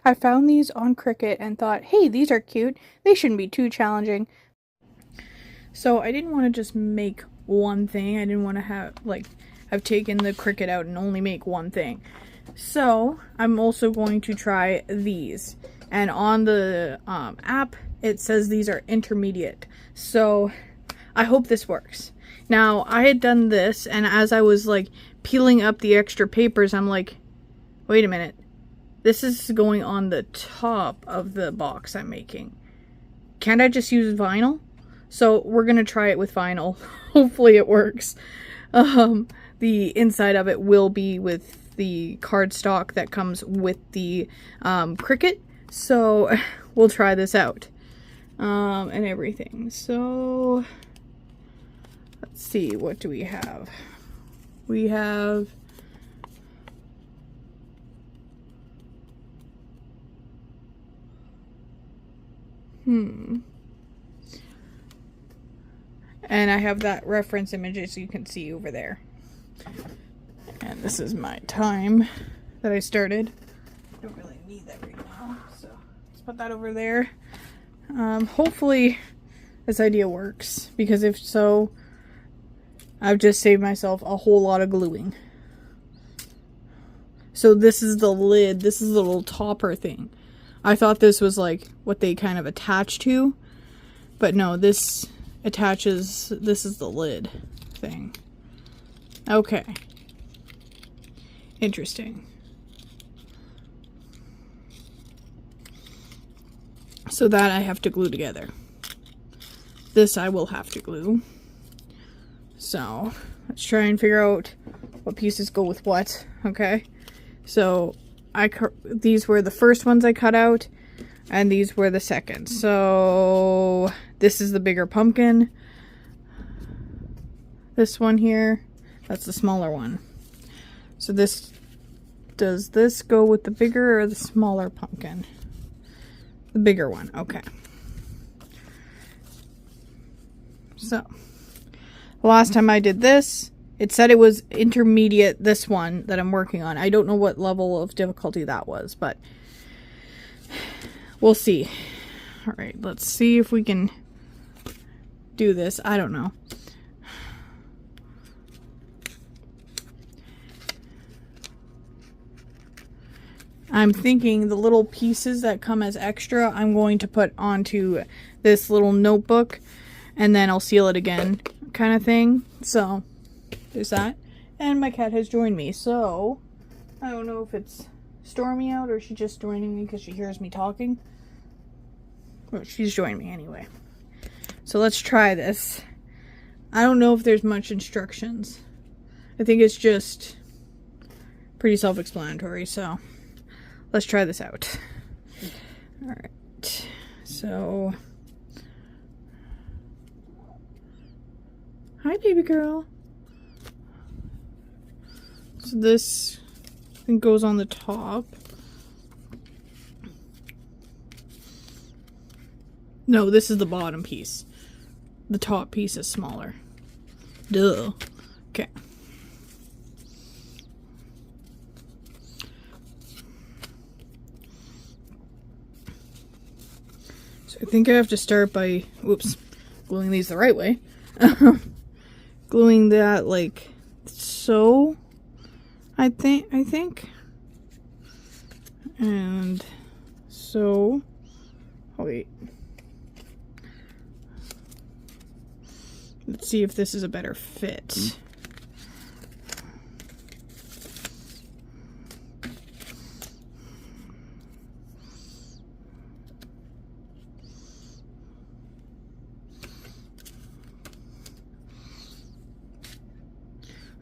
I found these on Cricut and thought, hey, these are cute. They shouldn't be too challenging. So I didn't want to just make one thing. I didn't want to have, like, I've taken the Cricut out and only make one thing. So I'm also going to try these. And on the app, it says these are intermediate. So I hope this works. Now, I had done this, and as I was, like, peeling up the extra papers, I'm like, wait a minute. This is going on the top of the box I'm making. Can't I just use vinyl? So we're going to try it with vinyl. Hopefully it works. The inside of it will be with the cardstock that comes with the Cricut. So we'll try this out. And everything. So let's see, what do we have? We have and I have that reference image, as you can see over there. And this is my time that I started. Don't really need that right now, so let's put that over there. Hopefully this idea works, because if so, I've just saved myself a whole lot of gluing. So this is the lid. This is the little topper thing. I thought this was like what they kind of attach to, but no, this attaches, this is the lid thing. Okay. Interesting. So that I have to glue together. This I will have to glue. So let's try and figure out what pieces go with what. Okay. So these were the first ones I cut out, and these were the second. So this is the bigger pumpkin. This one here, that's the smaller one. So does this go with the bigger or the smaller pumpkin? The bigger one, okay. So last time I did this, it said it was intermediate, this one that I'm working on. I don't know what level of difficulty that was, but we'll see. All right, let's see if we can do this. I don't know. I'm thinking the little pieces that come as extra, I'm going to put onto this little notebook, and then I'll seal it again, kind of thing. So there's that. And my cat has joined me, so I don't know if it's stormy out or she's just joining me because she hears me talking. Well, she's joined me anyway. So let's try this. I don't know if there's much instructions. I think it's just pretty self-explanatory, so let's try this out. Alright, so hi, baby girl. So this thing goes on the top. No, this is the bottom piece. The top piece is smaller. Duh. Okay. So I think I have to start by, whoops, gluing these the right way. Gluing that like so, I think. And so, oh wait. Let's see if this is a better fit.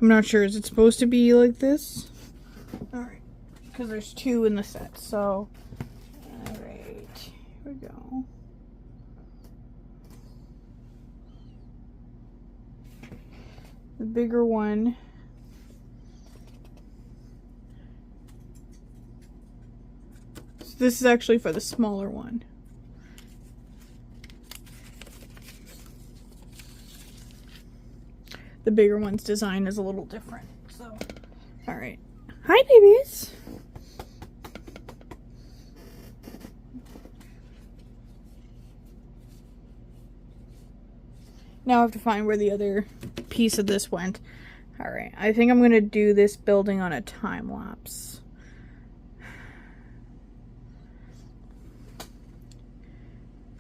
I'm not sure. Is it supposed to be like this? Alright. Because there's two in the set, so. Alright. Here we go. The bigger one. So this is actually for the smaller one. The bigger one's design is a little different. So, alright. Hi, babies! Now I have to find where the other piece of this went. Alright, I think I'm going to do this building on a time lapse.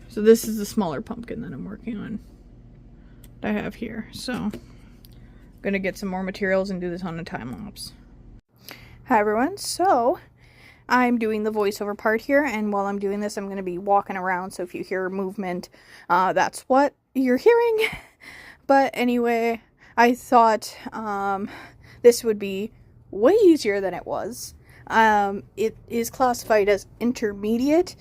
So this is the smaller pumpkin that I'm working on. That I have here. So I'm going to get some more materials and do this on a time lapse. Hi everyone, so I'm doing the voiceover part here, and while I'm doing this I'm going to be walking around, so if you hear movement, that's what you're hearing. But anyway, I thought this would be way easier than it was. It is classified as intermediate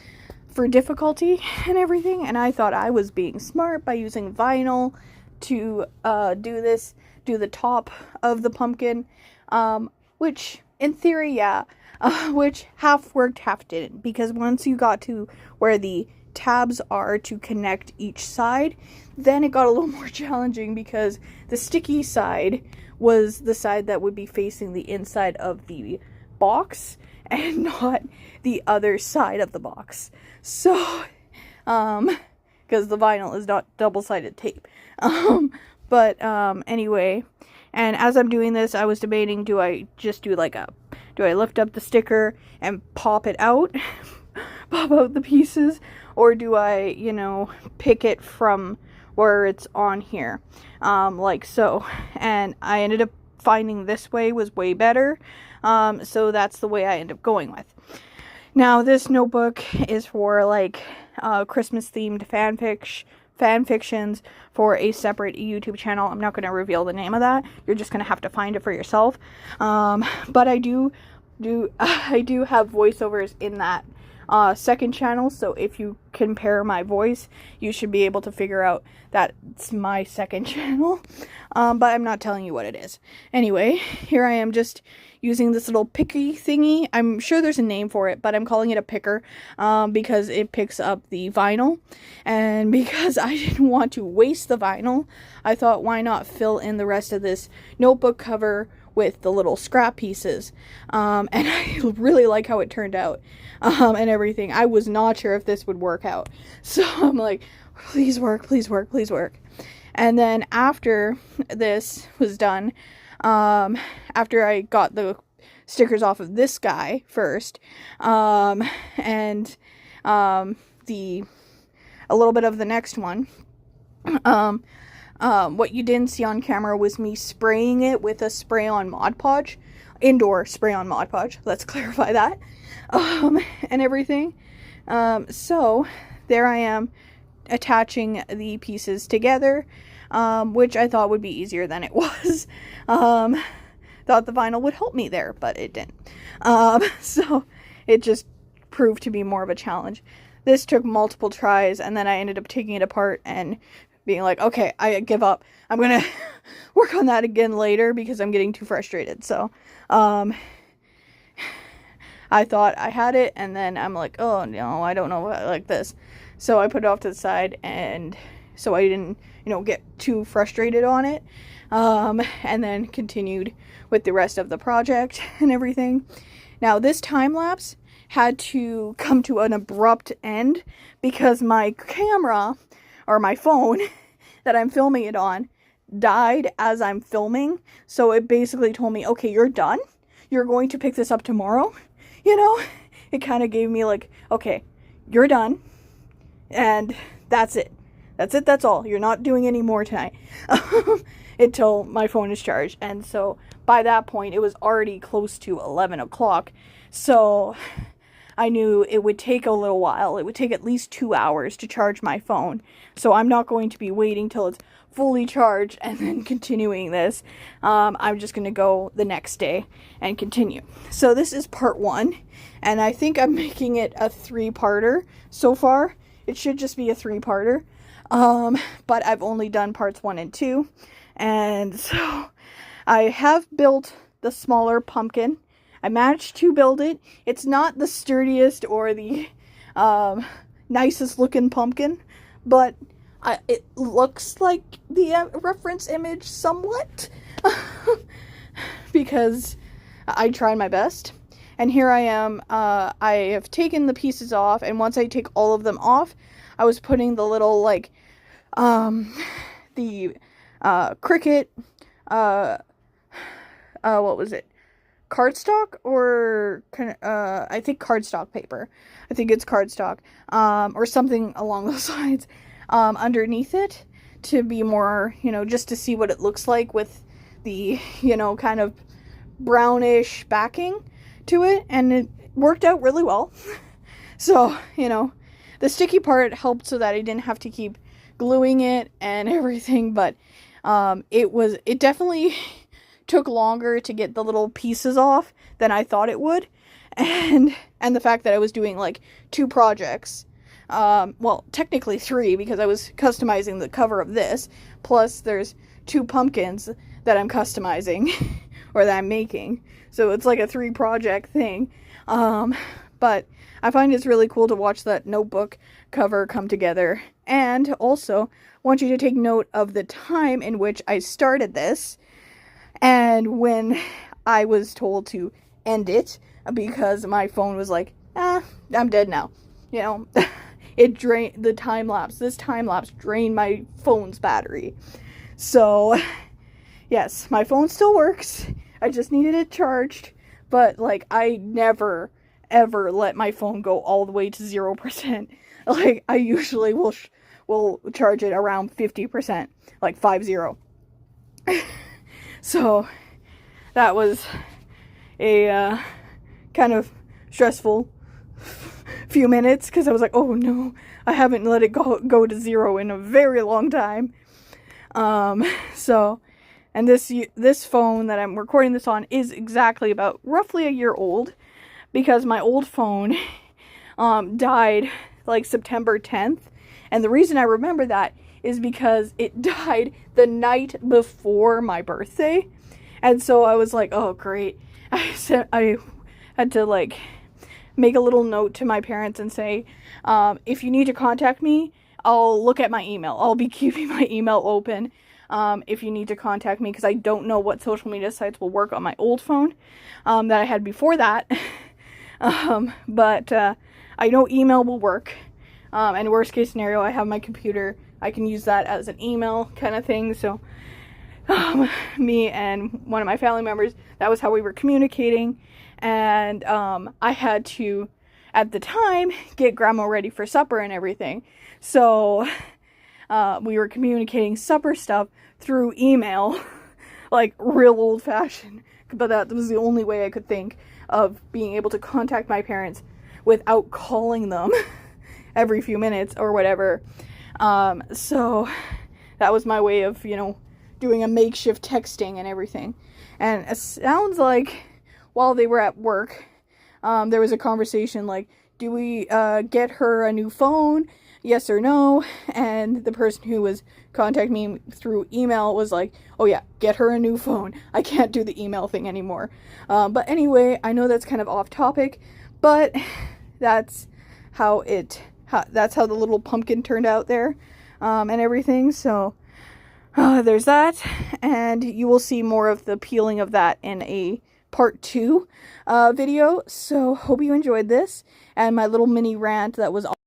for difficulty and everything, and I thought I was being smart by using vinyl to do the top of the pumpkin, which in theory, yeah, which half worked, half didn't, because once you got to where the tabs are to connect each side, then it got a little more challenging, because the sticky side was the side that would be facing the inside of the box and not the other side of the box. So, because the vinyl is not double-sided tape. Anyway, and as I'm doing this, I was debating, do I lift up the sticker and pop it out, pop out the pieces, or do I, pick it from where it's on here, like so. And I ended up finding this way was way better, so that's the way I end up going with. Now, this notebook is for, like, Christmas-themed fan fictions for a separate YouTube channel. I'm not going to reveal the name of that. You're just going to have to find it for yourself. But I do have voiceovers in that second channel, so if you compare my voice, you should be able to figure out that it's my second channel. But I'm not telling you what it is. Anyway, here I am just using this little picky thingy. I'm sure there's a name for it, but I'm calling it a picker because it picks up the vinyl. And because I didn't want to waste the vinyl, I thought, why not fill in the rest of this notebook cover with the little scrap pieces. And I really like how it turned out and everything. I was not sure if this would work out. So I'm like, please work, please work, please work. And then after this was done, after I got the stickers off of this guy first, and a little bit of the next one, what you didn't see on camera was me spraying it with a spray-on Mod Podge, indoor spray-on Mod Podge, let's clarify that, and everything. So there I am attaching the pieces together, which I thought would be easier than it was. Thought the vinyl would help me there, but it didn't. So it just proved to be more of a challenge. This took multiple tries, and then I ended up taking it apart and being like, okay, I give up. I'm gonna work on that again later because I'm getting too frustrated. So, I thought I had it, and then I'm like, oh no, I don't know, I like this. So I put it off to the side, and so I didn't, get too frustrated on it. And then continued with the rest of the project and everything. Now, this time lapse had to come to an abrupt end because my camera, or my phone that I'm filming it on, died as I'm filming. So it basically told me, okay, you're done. You're going to pick this up tomorrow. It kind of gave me like, okay, you're done. And that's it. That's it. That's all. You're not doing any more tonight until my phone is charged. And so by that point, it was already close to 11 o'clock. So I knew it would take a little while. It would take at least 2 hours to charge my phone. So I'm not going to be waiting till it's fully charged and then continuing this. I'm just going to go the next day and continue. So this is part 1. And I think I'm making it a 3-parter so far. It should just be a 3-parter. But I've only done parts 1 and 2. And so I have built the smaller pumpkin. I managed to build it. It's not the sturdiest or the nicest looking pumpkin, but it looks like the reference image somewhat because I tried my best. And here I am. I have taken the pieces off, and once I take all of them off, I was putting the little the Cricut, what was it? Cardstock or I think cardstock paper. I think it's cardstock, or something along those lines, underneath it to be more, just to see what it looks like with the, kind of brownish backing to it, and it worked out really well. So, the sticky part helped so that I didn't have to keep gluing it and everything, but it definitely took longer to get the little pieces off than I thought it would. And the fact that I was doing like 2 projects, well, technically 3, because I was customizing the cover of this, plus there's 2 pumpkins that I'm customizing or that I'm making. So it's like a 3 project thing. But I find it's really cool to watch that notebook cover come together. And also want you to take note of the time in which I started this and when I was told to end it, because my phone was like, I'm dead now. It drained the time lapse. This time lapse drained my phone's battery. So, yes, my phone still works. I just needed it charged. But, like, I never, ever let my phone go all the way to 0%. Like, I usually will charge it around 50%. Like, 50. So, that was a kind of stressful few minutes, because I was like, oh no, I haven't let it go to 0 in a very long time. So, and this phone that I'm recording this on is exactly about roughly a year old, because my old phone died like September 10th, and the reason I remember that is because it died the night before my birthday. And so I was like, oh great. I had to like make a little note to my parents and say, if you need to contact me, I'll look at my email. I'll be keeping my email open if you need to contact me, because I don't know what social media sites will work on my old phone that I had before that. But I know email will work. And worst case scenario, I have my computer. I can use that as an email kind of thing. So me and one of my family members, that was how we were communicating. And I had to, at the time, get grandma ready for supper and everything. So we were communicating supper stuff through email, like real old fashioned. But that was the only way I could think of being able to contact my parents without calling them every few minutes or whatever. So that was my way of, doing a makeshift texting and everything. And it sounds like while they were at work, there was a conversation like, do we get her a new phone? Yes or no? And the person who was contacting me through email was like, oh yeah, get her a new phone. I can't do the email thing anymore. But anyway, I know that's kind of off topic, but that's how that's how the little pumpkin turned out there, and everything. So there's that, and you will see more of the peeling of that in a part 2 video. So hope you enjoyed this and my little mini rant that was